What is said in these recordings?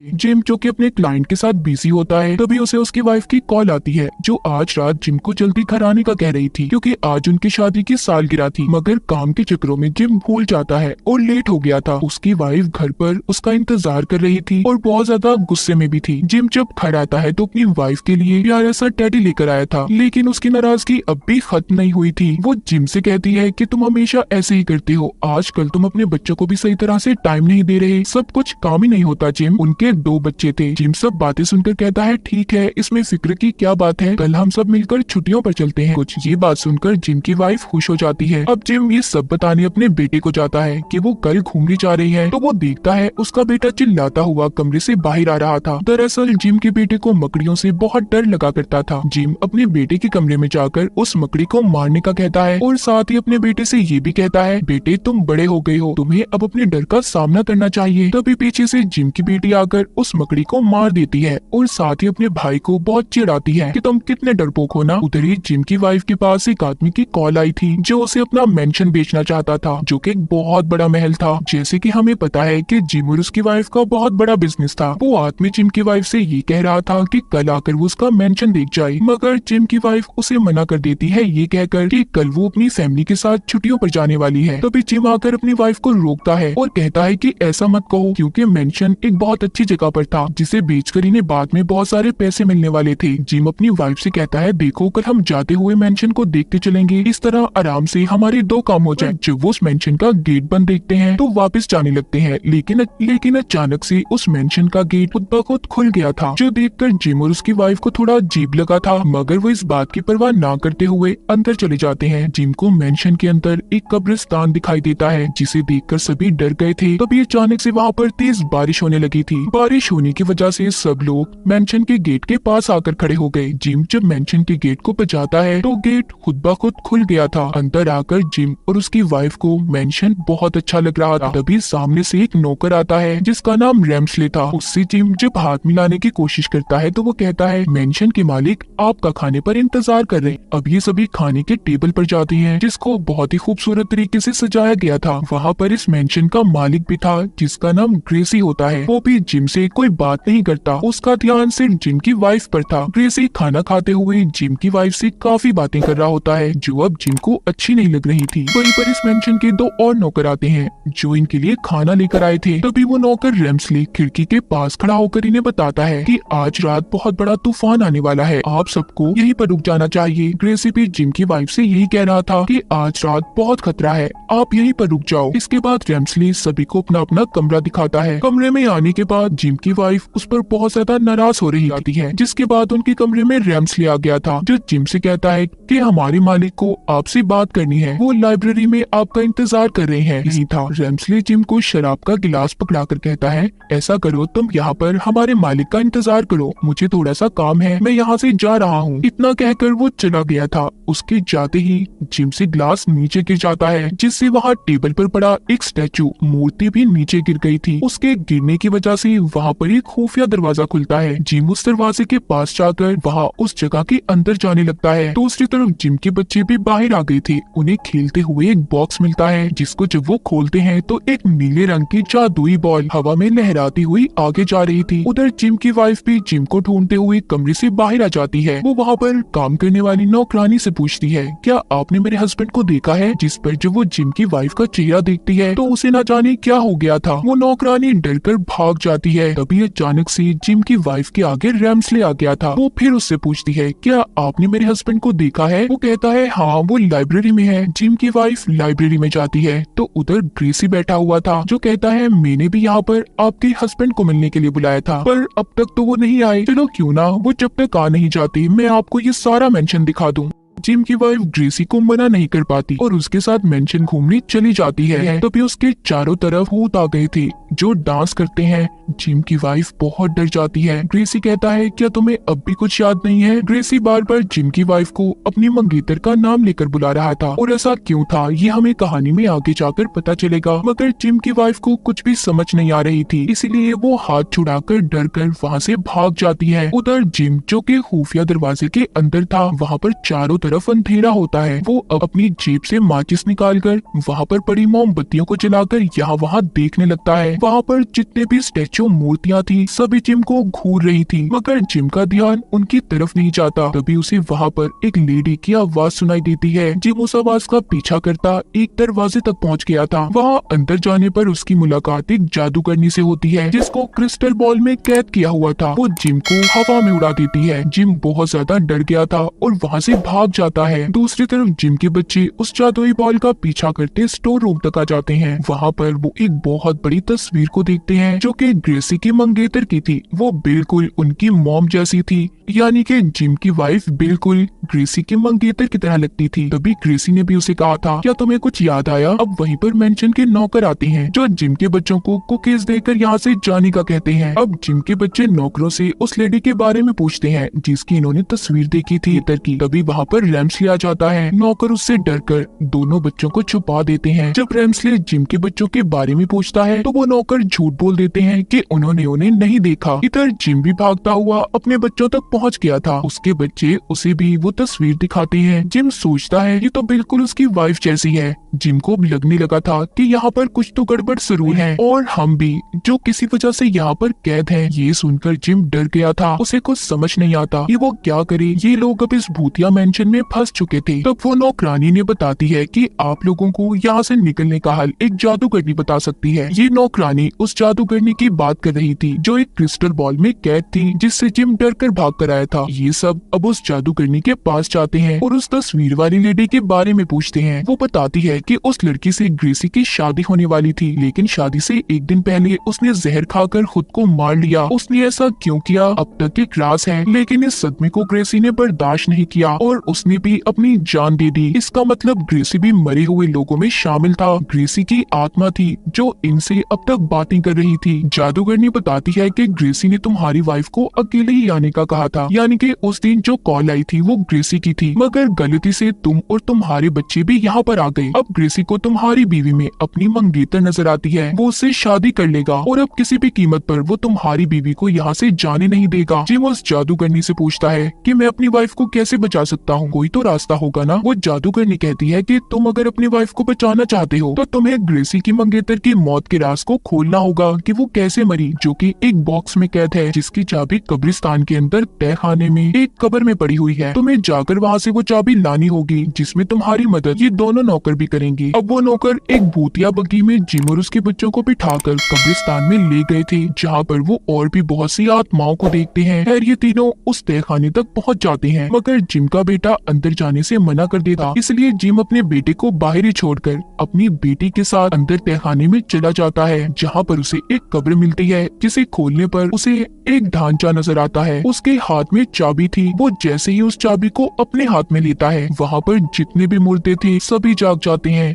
Gym जो कि अपने क्लाइंट के साथ बिजी होता है, तभी उसे उसकी वाइफ की कॉल आती है जो आज रात जिम को जल्दी घर आने का कह रही थी क्योंकि आज उनकी शादी की सालगिरह थी। मगर काम के चक्करों में जिम भूल जाता है और लेट हो गया था। उसकी वाइफ घर पर उसका इंतजार कर रही थी और बहुत ज्यादा गुस्से में भी थी। जिम जब घर आता है तो अपनी वाइफ के लिए प्यारा सा टेडी लेकर आया था, लेकिन उसकी नाराजगी अब भी खत्म नहीं हुई थी। वो जिम से कहती है कि तुम हमेशा ऐसे ही करते हो, आजकल तुम अपने बच्चों को भी सही तरह से टाइम नहीं दे रहे, सब कुछ काम ही नहीं होता। जिम उनके 2 बच्चे थे। जिम सब बातें सुनकर कहता है ठीक है, इसमें फिक्र की क्या बात है, कल हम सब मिलकर छुट्टियों पर चलते हैं। कुछ ये बात सुनकर जिम की वाइफ खुश हो जाती है। अब जिम ये सब बताने अपने बेटे को जाता है कि वो कल घूमने जा रही है, तो वो देखता है उसका बेटा चिल्लाता हुआ कमरे से बाहर आ रहा था। दरअसल जिम के बेटे को मकड़ियों से बहुत डर लगा करता था। जिम अपने बेटे के कमरे में जाकर उस मकड़ी को मारने का कहता है और साथ ही अपने बेटे से ये भी कहता है बेटे तुम बड़े हो गए हो, तुम्हें अब अपने डर का सामना करना चाहिए। तभी पीछे से जिम की बेटी आकर उस मकड़ी को मार देती है और साथ ही अपने भाई को बहुत चिढ़ाती है कि तुम कितने डरपोक हो ना। उधर ही जिम की वाइफ के पास एक आदमी की कॉल आई थी जो उसे अपना मेंशन बेचना चाहता था, जो कि एक बहुत बड़ा महल था। जैसे कि हमें पता है कि जिम और उसकी वाइफ का बहुत बड़ा बिजनेस था। वो आदमी जिम की वाइफ से ये कह रहा था कि कल आकर वो उसका मेंशन देख जाए, मगर जिम की वाइफ उसे मना कर देती है ये कहकर कि कल वो अपनी फैमिली के साथ छुट्टियों पर जाने वाली है। तभी जिम आकर अपनी वाइफ को रोकता है और कहता है कि ऐसा मत कहो, क्योंकि मेंशन एक बहुत अच्छी जगह पर था जिसे बेचकर इन्हें बाद में बहुत सारे पैसे मिलने वाले थे। जिम अपनी वाइफ से कहता है देखो कल हम जाते हुए मेंशन को देखते चलेंगे, इस तरह आराम से हमारे 2 काम हो जाए। जब वो उस मेंशन का गेट बंद देखते हैं तो वापस जाने लगते हैं, लेकिन अचानक से उस मेंशन का गेट खुद ब खुद खुल गया था, जो देखकर जिम और उसकी वाइफ को थोड़ा अजीब लगा था, मगर वो इस बात की परवाह ना करते हुए अंदर चले जाते हैं। जिम को मेंशन के अंदर एक कब्रिस्तान दिखाई देता है जिसे देखकर सभी डर गए थे। तभी अचानक से वहाँ पर तेज बारिश होने लगी थी। बारिश होने की वजह से सब लोग मेंशन के गेट के पास आकर खड़े हो गए। जिम जब मेंशन के गेट को बजाता है तो गेट खुद ब खुद खुल गया था। अंदर आकर जिम और उसकी वाइफ को मेंशन बहुत अच्छा लग रहा था। तभी सामने से एक नौकर आता है जिसका नाम रेम्सले था। उससे जिम जब हाथ मिलाने की कोशिश करता है तो वो कहता है मेंशन के मालिक आपका खाने पर इंतजार कर रहे हैं। अब ये सभी खाने के टेबल पर जाते हैं जिसको बहुत ही खूबसूरत तरीके से सजाया गया था। वहाँ पर इस मेंशन का मालिक भी था जिसका नाम ग्रेसी होता है। वो भी जिम से कोई बात नहीं करता, उसका ध्यान सिर्फ जिम की वाइफ पर था। ग्रेसी खाना खाते हुए जिम की वाइफ से काफी बातें कर रहा होता है जो अब जिम को अच्छी नहीं लग रही थी। वहीं पर इस मेंशन के 2 और नौकर आते हैं जो इनके लिए खाना लेकर आए थे। तभी वो नौकर रेम्सले खिड़की के पास खड़ा होकर इन्हें बताता है कि आज रात बहुत बड़ा तूफान आने वाला है, आप सबको यहीं पर रुक जाना चाहिए। ग्रेसी भी जिम की वाइफ से यही कह रहा था कि आज रात बहुत खतरा है, आप यहीं पर रुक जाओ। इसके बाद रेम्सले सभी को अपना अपना कमरा दिखाता है। कमरे में आने के बाद जिम की वाइफ उस पर बहुत ज्यादा नाराज हो रही आती है, जिसके बाद उनके कमरे में रेम्सले आ गया था जो जिम से कहता है कि हमारे मालिक को आपसे बात करनी है, वो लाइब्रेरी में आपका इंतजार कर रहे हैं। यही था। रेम्सले जिम को शराब का गिलास पकड़ाकर कहता है ऐसा करो तुम यहाँ पर हमारे मालिक का इंतजार करो, मुझे थोड़ा सा काम है, मैं यहाँ से जा रहा हूँ। इतना कहकर वो चला गया था। उसके जाते ही जिम से ग्लास नीचे गिर जाता है जिससे वहाँ टेबल पर पड़ा एक स्टैचू मूर्ति भी नीचे गिर गई थी। उसके गिरने की वजह से वहाँ पर एक खुफिया दरवाजा खुलता है। जिम उस दरवाजे के पास जाकर वहाँ उस जगह के अंदर जाने लगता है। दूसरी तरफ जिम के बच्चे भी बाहर आ गए थे। उन्हें खेलते हुए एक बॉक्स मिलता है जिसको जब वो खोलते हैं तो एक नीले रंग की जादुई बॉल हवा में लहराती हुई आगे जा रही थी। उधर जिम की वाइफ भी जिम को ढूंढते हुए कमरे से बाहर आ जाती है। वो वहाँ पर काम करने वाली नौकरानी से पूछती है क्या आपने मेरे हस्बैंड को देखा है, जिस पर जब वो जिम की वाइफ का चेहरा देखती है तो उसे न जाने क्या हो गया था। वो नौकरानी डरकर भाग जाती है। तभी अचानक से जिम की वाइफ के आगे रेम्सले आ गया था। वो फिर उससे पूछती है क्या आपने मेरे हस्बैंड को देखा है। वो कहता है हाँ वो लाइब्रेरी में है। जिम की वाइफ लाइब्रेरी में जाती है तो उधर ग्रेसी बैठा हुआ था जो कहता है मैंने भी यहाँ पर आपके हस्बैंड को मिलने के लिए बुलाया था, पर अब तक तो वो नहीं आए। चलो क्यों ना वो जब तक आ नहीं जाती मैं आपको ये सारा मेंशन दिखा दूं। जिम की वाइफ ग्रेसी को मना नहीं कर पाती और उसके साथ मेंशन घूमने चली जाती है। तभी उसके चारों तरफ भूत आ गए थे जो डांस करते हैं। जिम की वाइफ बहुत डर जाती है। ग्रेसी कहता है क्या तुम्हें अब भी कुछ याद नहीं है। ग्रेसी बार बार जिम की वाइफ को अपनी मंगेतर का नाम लेकर बुला रहा था और ऐसा क्यों था ये हमें कहानी में आगे जाकर पता चलेगा, मगर जिम की वाइफ को कुछ भी समझ नहीं आ रही थी, इसलिए वो हाथ छुड़ाकर डर कर वहाँ से भाग जाती है। उधर जिम जो कि खुफिया दरवाजे के अंदर था, वहाँ पर चारों तरफ अंधेरा होता है। वो अपनी जेब से माचिस निकालकर वहाँ पर पड़ी मोमबत्तियों को जलाकर यहाँ वहाँ देखने लगता है। वहाँ पर जितने भी स्टैचू मूर्तियाँ थी सभी जिम को घूर रही थी, मगर जिम का ध्यान उनकी तरफ नहीं जाता। तभी उसे वहाँ पर एक लेडी की आवाज सुनाई देती है। जिम उस आवाज का पीछा करता एक दरवाजे तक पहुँच गया था। वहाँ अंदर जाने पर उसकी मुलाकात एक जादूगरनी से होती है जिसको क्रिस्टल बॉल में कैद किया हुआ था। वो जिम को हवा में उड़ा देती है। जिम बहुत ज्यादा डर गया था और वहाँ से भाग जाता है। दूसरी तरफ जिम के बच्चे उस जादुई बॉल का पीछा करते स्टोर रूम तक आ जाते हैं। वहाँ पर वो एक बहुत बड़ी तस्वीर को देखते हैं जो कि ग्रेसी की मंगेतर की थी। वो बिल्कुल उनकी मॉम जैसी थी, यानी कि जिम की वाइफ बिल्कुल ग्रेसी की मंगेतर की तरह लगती थी। तभी ग्रेसी ने भी उसे कहा था, क्या तुम्हें कुछ याद आया? अब वहीं पर मेंशन के नौकर आते हैं जो जिम के बच्चों को कुकीज देकर यहाँ से जाने का कहते हैं। अब जिम के बच्चे नौकरों से उस लेडी के बारे में पूछते हैं जिसकी इन्होंने तस्वीर देखी थी इतर की। तभी वहाँ पर रैम्सले आ जाता है। नौकर उससे डरकर दोनों बच्चों को छुपा देते हैं। जब रैम्सले जिम के बच्चों के बारे में पूछता है तो वो नौकर झूठ बोल देते हैं कि उन्होंने उन्हें नहीं देखा। इधर जिम भी भागता हुआ अपने बच्चों तक पहुँच गया था। उसके बच्चे उसे भी वो तस्वीर दिखाते हैं। जिम सोचता है ये तो बिल्कुल उसकी वाइफ जैसी है। जिम को लगने लगा था कि यहाँ पर कुछ तो गड़बड़ जरूर है और हम भी जो किसी वजह से यहाँ पर कैद हैं। ये सुनकर जिम डर गया था। उसे कुछ समझ नहीं आता कि वो क्या करे। ये लोग अब इस भूतिया मेंशन में फंस चुके थे। तब वो नौकरानी ने बताती है कि आप लोगों को यहाँ से निकलने का हल एक जादूगरनी बता सकती है। ये नौकरानी उस जादूगरनी की बात कर रही थी जो एक क्रिस्टल बॉल में कैद थी जिससे जिम डर कर भाग कर आया था। ये सब अब उस जादूगरनी के पास जाते हैं और उस तस्वीर वाली लेडी के बारे में पूछते हैं। वो बताती है कि उस लड़की से ग्रेसी की शादी होने वाली थी, लेकिन शादी से एक दिन पहले उसने जहर खाकर खुद को मार लिया। उसने ऐसा क्यों किया अब तक एक राज है, लेकिन इस सदमे को ग्रेसी ने बर्दाश्त नहीं किया और उसने भी अपनी जान दे दी। इसका मतलब ग्रेसी भी मरे हुए लोगों में शामिल था। ग्रेसी की आत्मा थी जो इनसे अब तक बातें कर रही थी। जादूगरनी बताती है कि ग्रेसी ने तुम्हारी वाइफ को अकेले ही आने का कहा था, यानी कि उस दिन जो कॉल आई थी वो ग्रेसी की थी, मगर गलती से तुम और तुम्हारे बच्चे भी यहाँ पर आ गए। अब ग्रेसी को तुम्हारी बीवी में अपनी मंगेतर नजर आती है। वो उससे शादी कर लेगा और अब किसी भी कीमत पर वो तुम्हारी बीवी को यहाँ से जाने नहीं देगा। जिम उस जादूगरनी से पूछता है कि मैं अपनी वाइफ को कैसे बचा सकता हूँ, कोई तो रास्ता होगा ना। वो जादूगरनी कहती है कि तुम अगर अपनी वाइफ को बचाना चाहते हो तो तुम्हें ग्रेसी की मंगेतर की मौत के राज को खोलना होगा कि वो कैसे मरी, जो कि एक बॉक्स में कैद है जिसकी चाबी कब्रिस्तान के अंदर तहखाने में एक कब्र में पड़ी हुई है। तुम्हें जाकर वहाँ से वो चाबी लानी होगी, जिसमें तुम्हारी मदद ये दोनों नौकर भी करेंगे। अब वो नौकर एक भूतिया बग्गी में जिम और उसके बच्चों को बिठाकर कब्रिस्तान में ले गए थे, जहाँ पर वो और भी बहुत सी आत्माओं को देखते हैं। खैर ये तीनों उस तहखाने तक पहुँच जाते हैं, मगर जिम का बेटा अंदर जाने से मना कर देता। इसलिए जिम अपने बेटे को बाहर ही छोड़कर अपनी बेटी के साथ अंदर तहखाने में चला जाता है, जहाँ पर उसे एक कब्र मिलती है जिसे खोलने पर उसे एक ढांचा नजर आता है। उसके हाथ में चाबी थी। वो जैसे ही उस चाबी को अपने हाथ में लेता है, वहाँ पर जितने भी मुर्दे थे सभी जाग जाते हैं।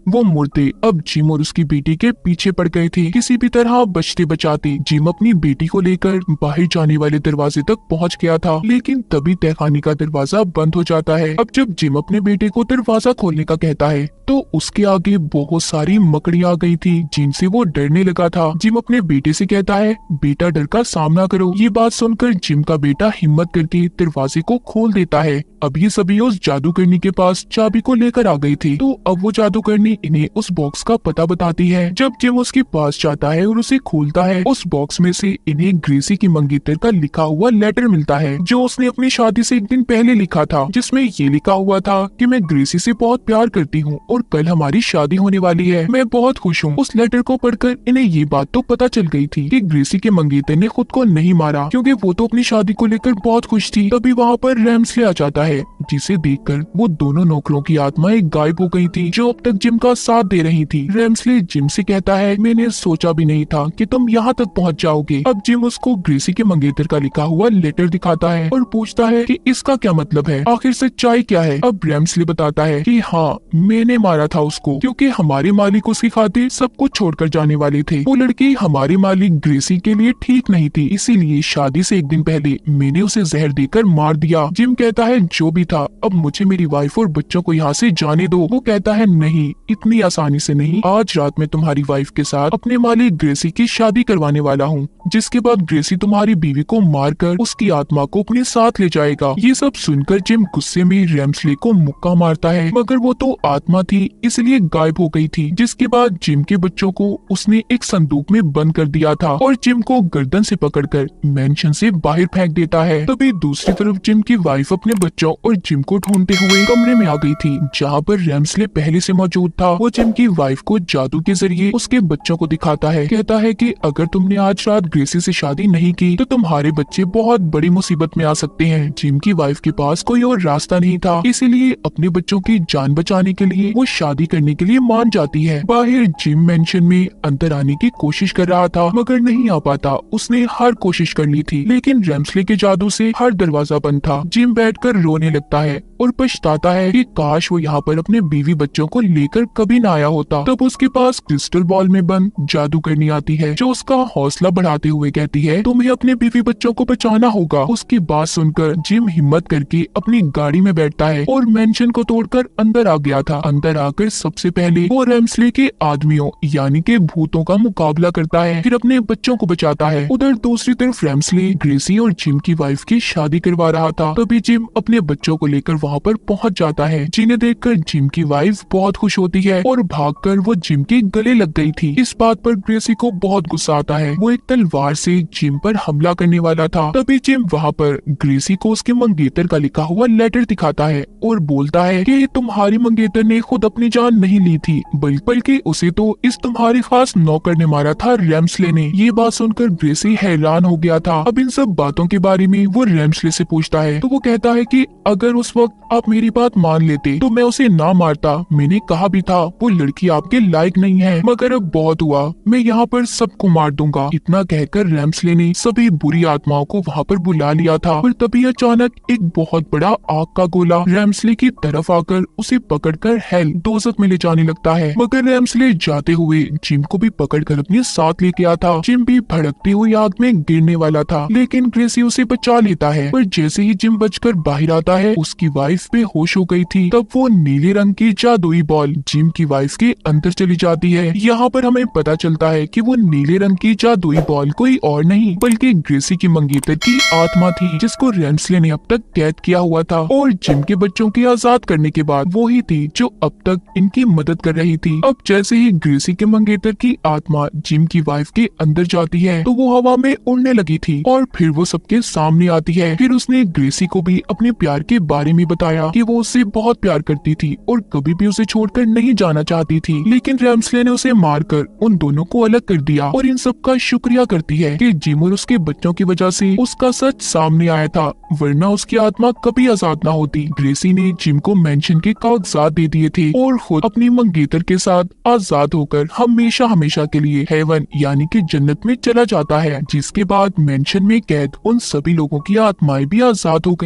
वो मुर्दे अब जिम और उसकी बेटी के पीछे पड़ गए थे। किसी भी तरह बचते बचाते जिम अपनी बेटी को लेकर बाहर जाने वाले दरवाजे तक पहुंच गया था, लेकिन तभी तहखाने का दरवाजा बंद हो जाता है। अब जब जिम अपने बेटे को दरवाजा खोलने का कहता है तो उसके आगे बहुत सारी मकड़ी आ गई थी जिनसे वो डरने लगा था। जिम अपने बेटे से कहता है, बेटा डर का सामना करो। ये बात सुनकर जिम का बेटा हिम्मत करके दरवाजे को खोल देता है। अब ये सभी उस जादूगरनी के पास चाबी को लेकर आ गई थी, तो अब वो जादूगरनी इन्हें उस बॉक्स का पता बताती है। जब जिम उसके पास जाता है और उसे खोलता है, उस बॉक्स में से इन्हें ग्रेसी की मंगेतर का लिखा हुआ लेटर मिलता है जो उसने अपनी शादी से एक दिन पहले लिखा था, जिसमें ये लिखा हुआ था कि मैं ग्रेसी से बहुत प्यार करती हूँ और कल हमारी शादी होने वाली है। मैं बहुत खुश हूँ। उस लेटर को पढ़कर इन्हें ये बात तो पता चल गई थी कि ग्रेसी के मंगेतर ने खुद को नहीं मारा, क्योंकि वो तो अपनी शादी को लेकर बहुत खुश थी। तभी वहाँ पर रैम्सले आ जाता है, जिसे देखकर वो दोनों नौकरों की आत्माएं गायब हो गई थी जो अब तक जिम का साथ दे रही थी। रैम्सले जिम से कहता है, मैंने सोचा भी नहीं था कि तुम यहाँ तक पहुँच जाओगे। अब जिम उसको ग्रेसी के मंगेतर का लिखा हुआ लेटर दिखाता है और पूछता है कि इसका क्या मतलब है, आखिर सच्चाई क्या है। अब रैम्सले बताता है कि हाँ, मैंने मारा था उसको, क्योंकि हमारे मालिक उसकी खातिर सब कुछ छोड़कर जाने वाले थे। वो लड़की हमारे मालिक ग्रेसी के लिए ठीक नहीं थी, इसीलिए शादी से एक दिन पहले मैंने उसे जहर देकर मार दिया। जिम कहता है, जो भी था, अब मुझे मेरी वाइफ और बच्चों को यहाँ से जाने दो। वो कहता है, नहीं, इतनी आसानी से नहीं। आज रात में तुम्हारी वाइफ के साथ अपने मालिक ग्रेसी की शादी करवाने वाला हूँ, जिसके बाद ग्रेसी तुम्हारी बीवी को मारकर उसकी आत्मा को अपने साथ ले जाएगा। ये सब सुनकर जिम गुस्से में रेम्सले को मुक्का मारता है, मगर वो तो आत्मा थी इसलिए गायब हो गई थी। जिसके बाद जिम के बच्चों को उसने एक संदूक में बंद कर दिया था और जिम को गर्दन से पकड़कर मेंशन से बाहर फेंक देता है। तभी दूसरी तरफ जिम की वाइफ अपने बच्चों और जिम को ढूंढते हुए कमरे में आ गई थी, जहाँ पर रेम्सले पहले से मौजूद था। वो जिम की वाइफ को जादू के जरिए उसके बच्चों को दिखाता है। कहता है कि अगर तुमने आज रात ग्रेसी से शादी नहीं की तो तुम्हारे बच्चे बहुत बड़ी मुसीबत में आ सकते हैं। जिम की वाइफ के पास कोई और रास्ता नहीं था, इसीलिए अपने बच्चों की जान बचाने के लिए वो शादी करने के लिए मान जाती है। बाहर जिम मेंशन में अंदर आने की कोशिश कर रहा था, मगर नहीं आ पाता। उसने हर कोशिश कर ली थी, लेकिन रेम्सले के जादू से हर दरवाजा बंद था। जिम बैठकर रोने लगता है और पछताता है कि काश वो यहाँ पर अपने बीवी बच्चों को लेकर कभी ना आया होता। तब उसके पास क्रिस्टल बॉल में बंद जादूगरनी आती है, जो उसका हौसला बढ़ाते हुए कहती है तुम्हें अपने बीवी बच्चों को बचाना होगा। उसकी बात सुनकर जिम हिम्मत करके अपनी गाड़ी में बैठता है और मेंशन को तोड़कर अंदर आ गया था। अंदर आकर सबसे पहले वो रेम्सले के आदमियों यानी के भूतों का मुकाबला करता है, फिर अपने बच्चों को बचाता है। उधर दूसरी तरफ रेम्सले ग्रेसी और जिम की वाइफ की शादी करवा रहा था। तभी जिम अपने बच्चों को लेकर वहाँ पर पहुँच जाता है, जिन्हें देखकर जिम की वाइफ बहुत खुश होती है और भागकर वो जिम के गले लग गई थी। इस बात पर ग्रेसी को बहुत गुस्सा आता है। वो एक तलवार से जिम पर हमला करने वाला था। तभी जिम वहाँ पर ग्रेसी को उसके मंगेतर का लिखा हुआ लेटर दिखाता है और बोलता है कि तुम्हारी मंगेतर ने खुद अपनी जान नहीं ली थी, बल्कि उसे तो इस तुम्हारे खास नौकर ने मारा था, रेम्सले ने। ये बात सुनकर ग्रेसी हैरान हो गया था। अब इन सब बातों के बारे में वो रेम्सले से पूछता है तो वो कहता है कि अगर उस वक्त आप मेरी बात मान लेते तो मैं उसे ना मारता। मैंने कहा भी था वो लड़की आपके लायक नहीं है, मगर अब बहुत हुआ, मैं यहाँ पर सबको मार दूंगा। इतना कहकर रेम्सले ने सभी बुरी आत्माओं को वहाँ पर बुला लिया था और तभी अचानक एक बहुत बड़ा आग का गोला रेम्सले की तरफ आकर उसे पकड़कर हेल दोज़ख में ले जाने लगता है। मगर रेम्सले जाते हुए जिम को भी पकड़कर अपने साथ लेके आता। जिम भी भड़कती हुई आग में गिरने वाला था, लेकिन ग्रेसी उसे बचा लेता है। पर जैसे ही जिम बचकर बाहर आता है उसकी वाइफ बेहोश हो गई थी। तब वो नीले रंग की जादुई बॉल जिम की वाइफ के अंदर चली जाती है। यहाँ पर हमें पता चलता है कि वो नीले रंग की जादुई बॉल कोई और नहीं बल्कि ग्रेसी की मंगेतर की आत्मा थी, जिसको रेम्सले ने अब तक कैद किया हुआ था। और जिम के बच्चों की आजाद करने के बाद वो ही थी जो अब तक इनकी मदद कर रही थी। अब जैसे ही ग्रेसी के मंगेतर की आत्मा जिम की वाइफ के अंदर जाती है तो वो हवा में उड़ने लगी थी और फिर वो सबके सामने आती है। फिर उसने ग्रेसी को भी अपने प्यार के बारे में बताया कि वो उससे बहुत प्यार करती थी और कभी भी उसे छोड़कर नहीं जाना चाहती थी, लेकिन रेम्सले ने उसे मारकर उन दोनों को अलग कर दिया और इन सब का शुक्रिया करती है कि जिम और उसके बच्चों की वजह से उसका सच सामने आया था, वरना उसकी आत्मा कभी आजाद ना होती। ग्रेसी ने जिम को मेंशन के कागजात दे दिए थे और खुद अपनी मंगेतर के साथ आजाद होकर हमेशा हमेशा के लिए हेवन यानी कि जन्नत में चला जाता है, जिसके बाद मेंशन में कैद उन सभी लोगों की आत्माएं भी आजाद हो गई।